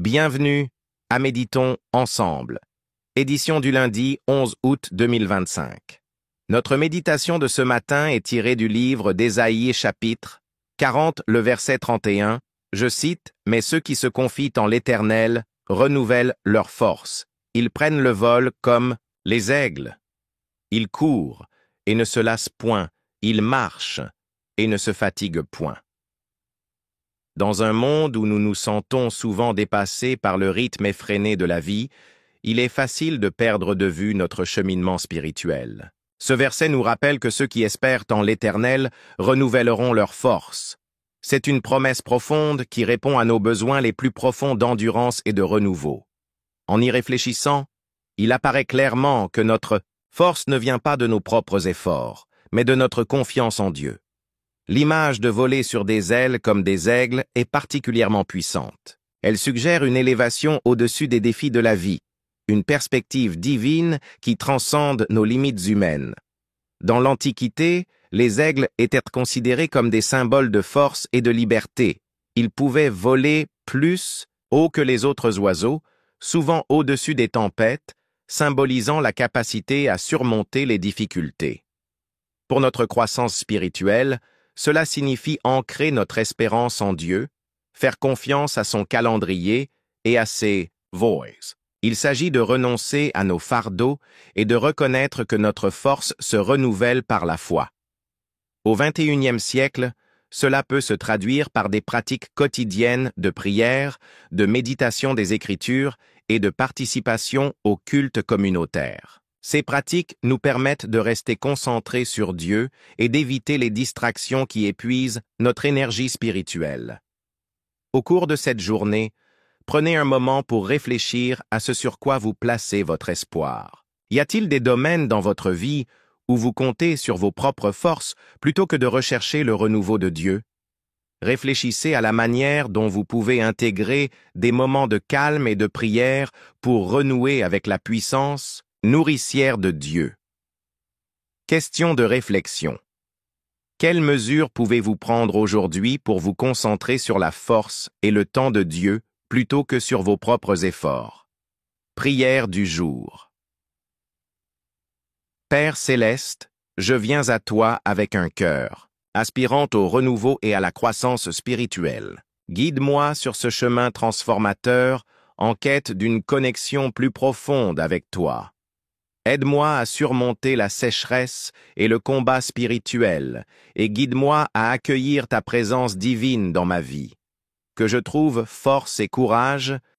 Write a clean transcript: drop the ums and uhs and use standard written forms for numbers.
Bienvenue à Méditons ensemble. Édition du lundi 11 août 2025. Notre méditation de ce matin est tirée du livre d'Ésaïe chapitre 40, le verset 31. Je cite, « Mais ceux qui se confient en l'Éternel renouvellent leur force. Ils prennent le vol comme les aigles. Ils courent et ne se lassent point. Ils marchent et ne se fatiguent point. » Dans un monde où nous nous sentons souvent dépassés par le rythme effréné de la vie, il est facile de perdre de vue notre cheminement spirituel. Ce verset nous rappelle que ceux qui espèrent en l'Éternel renouvelleront leur force. C'est une promesse profonde qui répond à nos besoins les plus profonds d'endurance et de renouveau. En y réfléchissant, il apparaît clairement que notre force ne vient pas de nos propres efforts, mais de notre confiance en Dieu. L'image de voler sur des ailes comme des aigles est particulièrement puissante. Elle suggère une élévation au-dessus des défis de la vie, une perspective divine qui transcende nos limites humaines. Dans l'Antiquité, les aigles étaient considérés comme des symboles de force et de liberté. Ils pouvaient voler plus haut que les autres oiseaux, souvent au-dessus des tempêtes, symbolisant la capacité à surmonter les difficultés. Pour notre croissance spirituelle, cela signifie ancrer notre espérance en Dieu, faire confiance à son calendrier et à ses voies. Il s'agit de renoncer à nos fardeaux et de reconnaître que notre force se renouvelle par la foi. Au XXIe siècle, cela peut se traduire par des pratiques quotidiennes de prière, de méditation des Écritures et de participation au culte communautaire. Ces pratiques nous permettent de rester concentrés sur Dieu et d'éviter les distractions qui épuisent notre énergie spirituelle. Au cours de cette journée, prenez un moment pour réfléchir à ce sur quoi vous placez votre espoir. Y a-t-il des domaines dans votre vie où vous comptez sur vos propres forces plutôt que de rechercher le renouveau de Dieu? Réfléchissez à la manière dont vous pouvez intégrer des moments de calme et de prière pour renouer avec la puissance nourricière de Dieu. Question de réflexion. Quelles mesures pouvez-vous prendre aujourd'hui pour vous concentrer sur la force et le temps de Dieu plutôt que sur vos propres efforts? Prière du jour. Père céleste, je viens à toi avec un cœur, aspirant au renouveau et à la croissance spirituelle. Guide-moi sur ce chemin transformateur en quête d'une connexion plus profonde avec toi. Aide-moi à surmonter la sécheresse et le combat spirituel, et guide-moi à accueillir ta présence divine dans ma vie. Que je trouve force et courage